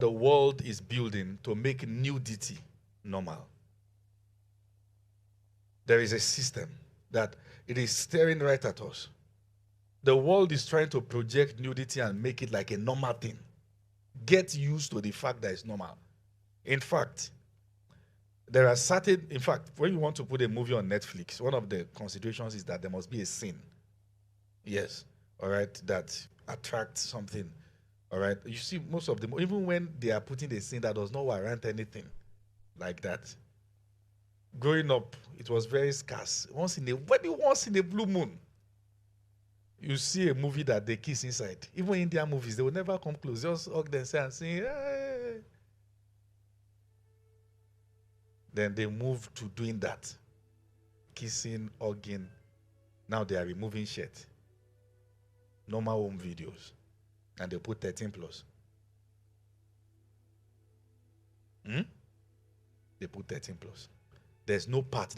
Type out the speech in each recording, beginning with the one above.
the world is building to make nudity normal. There is a system that it is staring right at us. The world is trying to project nudity and make it like a normal thing. Get used to the fact that it's normal. In fact, there are certain, in fact, when you want to put a movie on Netflix, one of the considerations is that there must be a scene. Yes, all right, that attracts something. All right, you see, most of them, even when they are putting a scene that does not warrant anything like that. Growing up, it was very scarce. Maybe once in a blue moon, you see a movie that they kiss inside. Even Indian movies, they will never come close. Just hug themselves and sing. Hey. Then they move to doing that. Kissing, hugging. Now they are removing shirt. Normal home videos. And they put 13 plus. They put 13 plus. There's no part.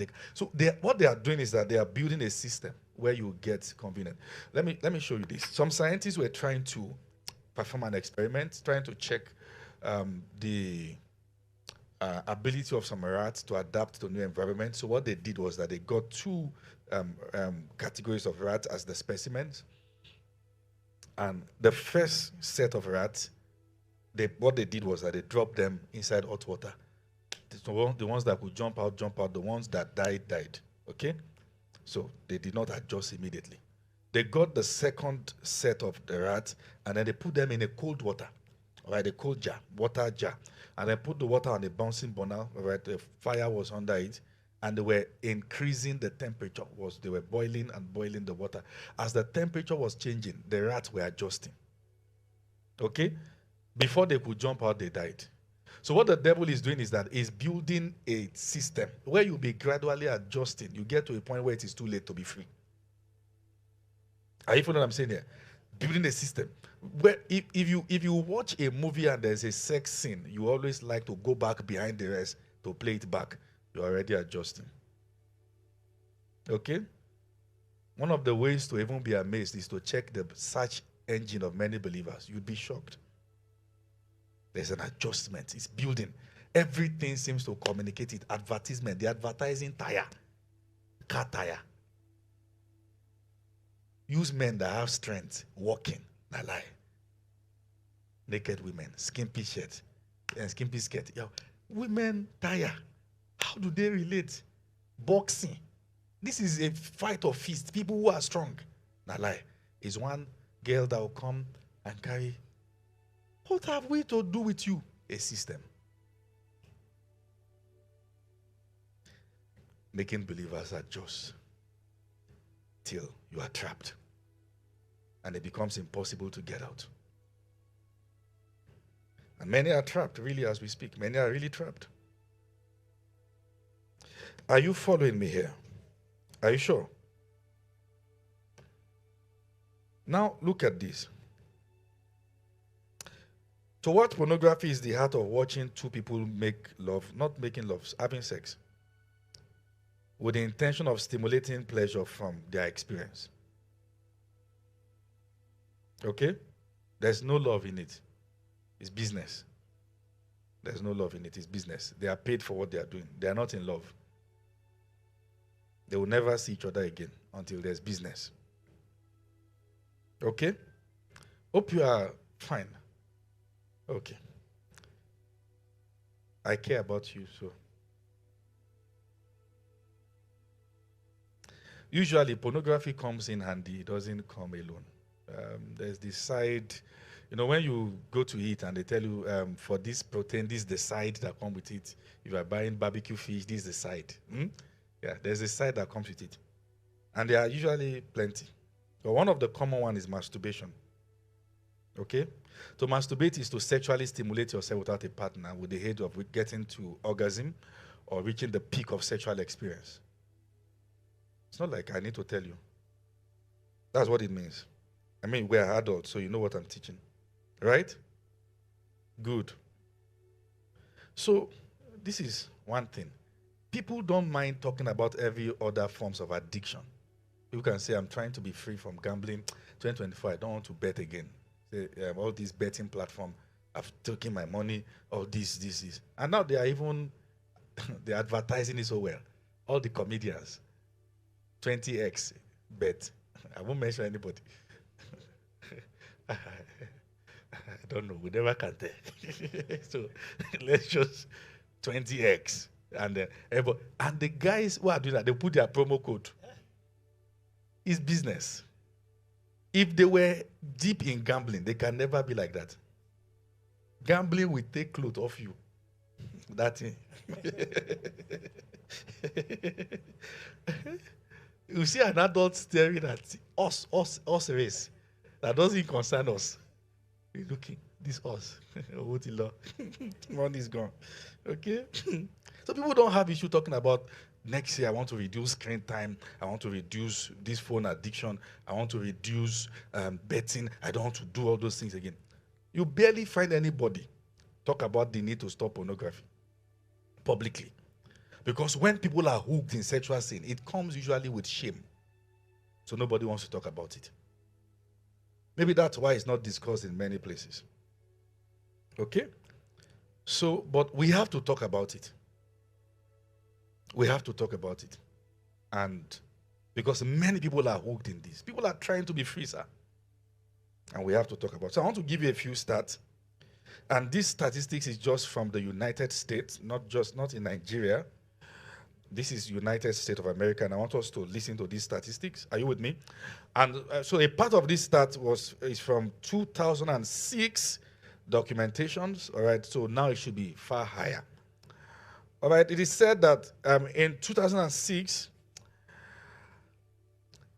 What they are doing is that they are building a system where you get convenient. Let me show you this. Some scientists were trying to perform an experiment, trying to check the ability of some rats to adapt to new environment. So what they did was that they got two categories of rats as the specimens. And the first set of rats, what they did was that they dropped them inside hot water. The ones that could jump out. The ones that died. Okay? So they did not adjust immediately. They got the second set of the rats, and then they put them in a cold water. All right, a cold jar, water jar. And then put the water on a bouncing burner. All right, the fire was under it. And they were increasing the temperature. They were boiling and boiling the water. As the temperature was changing, the rats were adjusting. Okay? Before they could jump out, they died. So what the devil is doing is that he's building a system where you'll be gradually adjusting. You get to a point where it is too late to be free. Are you following what I'm saying here? Building a system. Where if you watch a movie and there's a sex scene, you always like to go back behind the rest to play it back. You're already adjusting. Okay? One of the ways to even be amazed is to check the search engine of many believers. You'd be shocked. There's an adjustment. It's building. Everything seems to communicate it. Advertisement. The advertising tire. Car tire. Use men that have strength. Walking. Not lie. Naked women. Skimpy shirt. And skimpy skirt. Yo, women tire. How do they relate? Boxing. This is a fight of fists. People who are strong. Not lie. Is one girl that will come and carry. What have we to do with you? A system. Making believers adjust till you are trapped. And it becomes impossible to get out. And many are trapped, really, as we speak. Many are really trapped. Are you following me here? Are you sure? Now, look at this. To watch pornography is the heart of watching two people make love, not making love, having sex, with the intention of stimulating pleasure from their experience. Okay? There's no love in it. It's business. There's no love in it. It's business. They are paid for what they are doing. They are not in love. They will never see each other again until there's business. Okay? Hope you are fine. Okay. I care about you, so. Usually, pornography comes in handy. It doesn't come alone. There's this side, when you go to eat and they tell you, for this protein, this is the side that comes with it. If you are buying barbecue fish, this is the side. Yeah, there's a side that comes with it. And there are usually plenty. But one of the common ones is masturbation. Okay? To masturbate is to sexually stimulate yourself without a partner with the aid of getting to orgasm or reaching the peak of sexual experience. It's not like I need to tell you. That's what it means. I mean, we're adults, so you know what I'm teaching. Right? Good. So, this is one thing. People don't mind talking about every other forms of addiction. You can say, I'm trying to be free from gambling. 2024, I don't want to bet again. All these betting platforms, I've taken my money, all this. And now they are even they're advertising it so well. All the comedians, 20x bet. I won't mention anybody. I don't know. We never can tell. So let's just 20x. And the guys who are doing that, they put their promo code. It's business. If they were deep in gambling, they can never be like that. Gambling will take clothes off you. That thing. You see an adult staring at us race. That doesn't concern us. We're looking, this us. Money is gone. Okay? So people don't have issue talking about next year I want to reduce screen time. I want to reduce this phone addiction. I want to reduce betting. I don't want to do all those things again. You barely find anybody talk about the need to stop pornography publicly. Because when people are hooked in sexual sin, it comes usually with shame. So nobody wants to talk about it. Maybe that's why it's not discussed in many places. Okay? So, but we have to talk about it. We have to talk about it. And because many people are hooked in this. People are trying to be free, sir. And we have to talk about it. So I want to give you a few stats. And this statistics is just from the United States, not in Nigeria. This is United States of America, and I want us to listen to these statistics. Are you with me? And so a part of this stat is from 2006 documentations. All right, so now it should be far higher. All right, it is said that in 2006,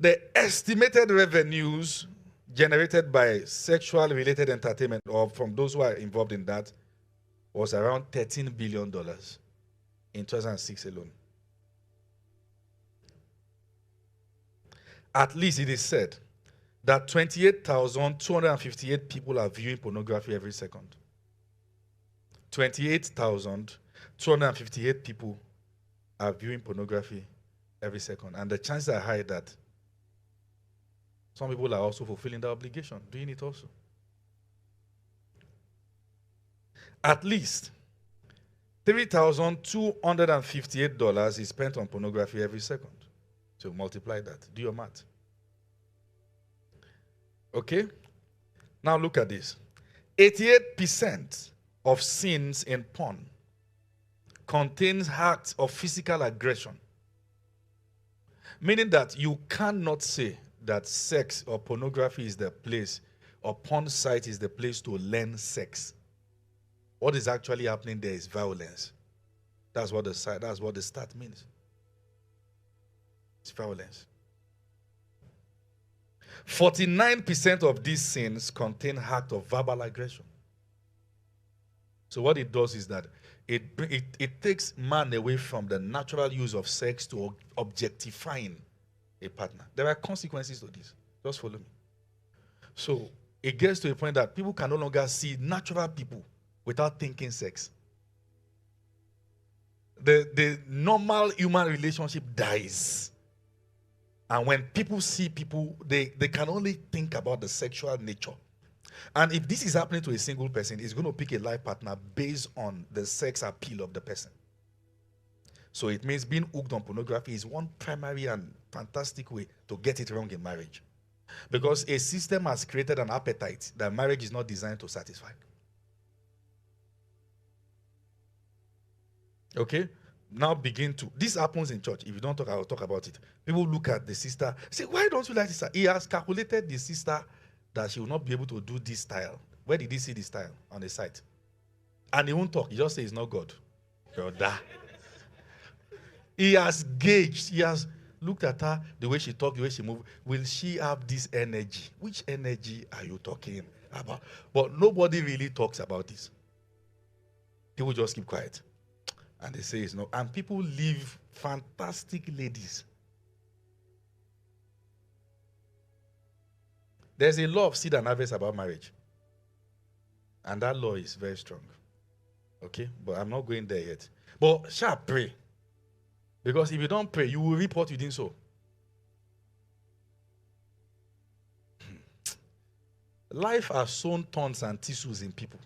the estimated revenues generated by sexual-related entertainment, or from those who are involved in that, was around $13 billion in 2006 alone. At least it is said that 28,258 people are viewing pornography every second. 28,258 people are viewing pornography every second. And the chances are high that some people are also fulfilling their obligation, doing it also. At least $3,258 is spent on pornography every second. So multiply that. Do your math. Okay? Now look at this. 88% of sins in porn contains acts of physical aggression. Meaning that you cannot say that sex or pornography is the place, or porn site is the place to learn sex. What is actually happening there is violence. That's what the stat means. It's violence. 49% of these sins contain acts of verbal aggression. So what it does is that it takes man away from the natural use of sex to objectifying a partner. There are consequences to this. Just follow me. So it gets to a point that people can no longer see natural people without thinking sex. The normal human relationship dies. And when people see people, they can only think about the sexual nature. And if this is happening to a single person, he's going to pick a life partner based on the sex appeal of the person. So it means being hooked on pornography is one primary and fantastic way to get it wrong in marriage. Because a system has created an appetite that marriage is not designed to satisfy. Okay? Now this happens in church. If you don't talk, I will talk about it. People look at the sister, say, why don't you like this? He has calculated the sister that she will not be able to do this style. Where did he see the style? On the site. And he won't talk. He just says, it's not God. Brother. He has gauged. He has looked at her, the way she talks, the way she moves. Will she have this energy? Which energy are you talking about? But nobody really talks about this. People just keep quiet. And they say it's not. And people leave fantastic ladies. There's a law of seed and harvest about marriage. And that law is very strong. Okay? But I'm not going there yet. But shall pray. Because if you don't pray, you will reap what you didn't sow. Life has sown thorns and tissues in people.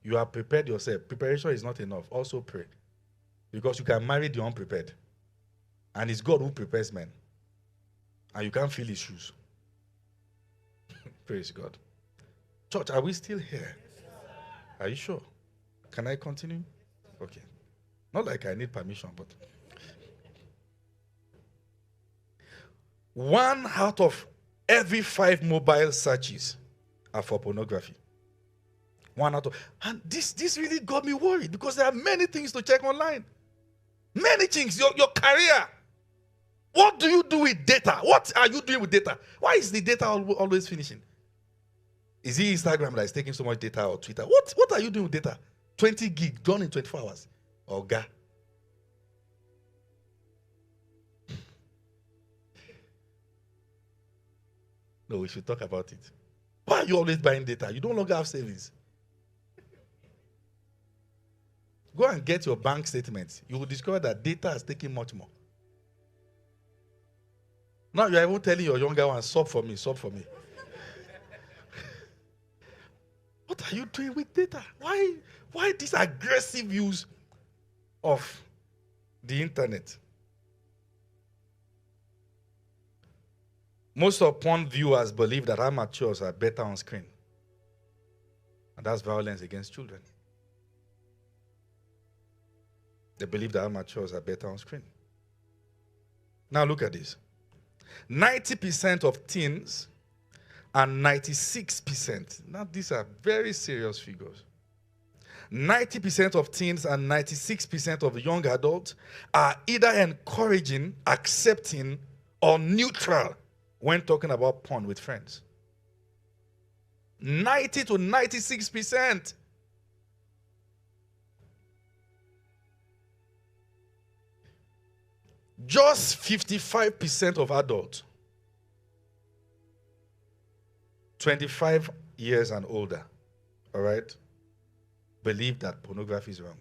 You have prepared yourself. Preparation is not enough. Also pray. Because you can marry the unprepared. And it's God who prepares men. And you can't feel his shoes. Praise God. Church, are we still here? Are you sure? Can I continue? Okay. Not like I need permission, but 1 out of every 5 mobile searches are for pornography. 1 out of, and this really got me worried because there are many things to check online. Many things. Your career. What do you do with data? What are you doing with data? Why is the data always finishing? Is it Instagram that is taking so much data, or Twitter? What are you doing with data? 20 gig done in 24 hours. Oga. No, we should talk about it. Why are you always buying data? You don't longer have savings. Go and get your bank statements. You will discover that data is taking much more. Now you are even telling your younger one, sub for me, sub for me. What are you doing with data? Why this aggressive use of the internet? Most of porn viewers believe that amateurs are better on screen. And that's violence against children. They believe that amateurs are better on screen. Now look at this. 90% of teens and 96%. Now these are very serious figures. 90% of teens and 96% of young adults are either encouraging, accepting, or neutral when talking about porn with friends. 90 to 96%. Just 55% of adults, 25 years and older, all right, believe that pornography is wrong.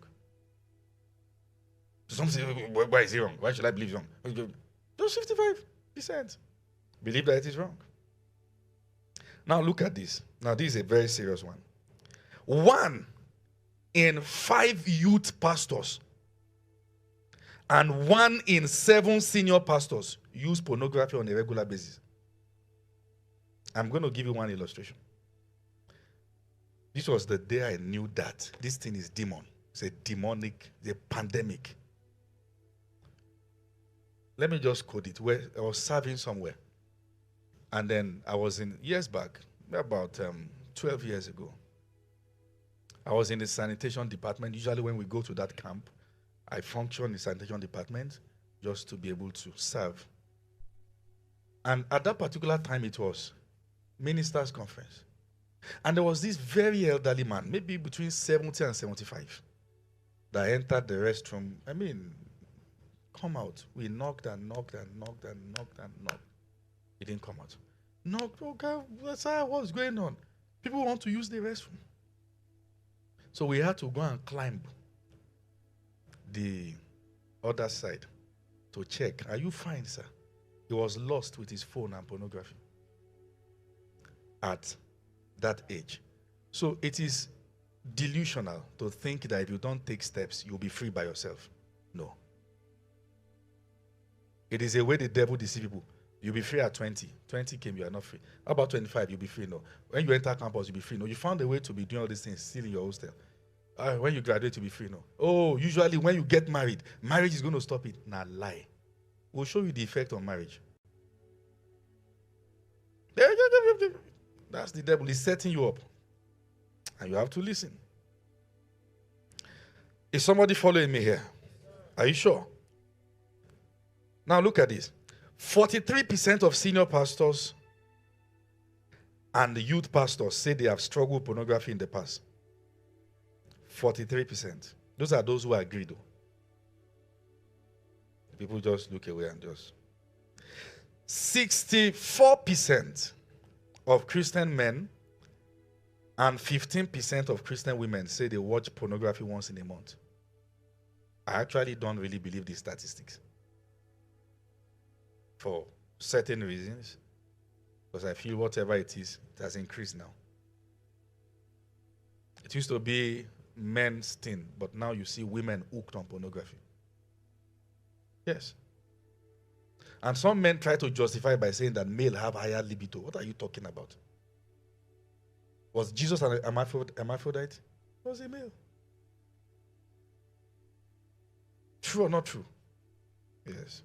Some say, why is it wrong? Why should I believe it's wrong? Just 55% believe that it is wrong. Now look at this. Now this is a very serious one. 1 in 5 youth pastors and 1 in 7 senior pastors use pornography on a regular basis. I'm going to give you one illustration. This was the day I knew that this thing is demon. It's a demonic, it's a pandemic. Let me just quote it. Where I was serving somewhere. And then I was in, years back, about 12 years ago. I was in the sanitation department. Usually when we go to that camp, I function in the sanitation department just to be able to serve. And at that particular time, it was ministers' conference. And there was this very elderly man, maybe between 70 and 75, that entered the restroom. I mean, come out. We knocked and knocked and knocked and knocked and knocked. He didn't come out. Knocked, okay, what's going on? People want to use the restroom. So we had to go and climb the other side to check. Are you fine, sir? He was lost with his phone and pornography at that age. So it is delusional to think that if you don't take steps, you'll be free by yourself. No. It is a way the devil deceives people. You'll be free at 20. 20 came, you are not free. How about 25? You'll be free. No. When you enter campus, you'll be free. No. You found a way to be doing all these things still in your hostel. When you graduate, you'll be free. No. Oh, usually when you get married, marriage is going to stop it. Nah, lie. We'll show you the effect on marriage. That's the devil. He's setting you up. And you have to listen. Is somebody following me here? Are you sure? Now look at this. 43% of senior pastors and the youth pastors say they have struggled with pornography in the past. 43%. Those are those who agree, though. People just look away and just. 64% of Christian men and 15% of Christian women say they watch pornography once in a month. I actually don't really believe these statistics. For certain reasons. Because I feel whatever it is, it has increased now. It used to be men's thing, but now you see women hooked on pornography. Yes. And some men try to justify by saying that male have higher libido. What are you talking about? Was Jesus an hermaphrodite? Was he male? True or not true? Yes.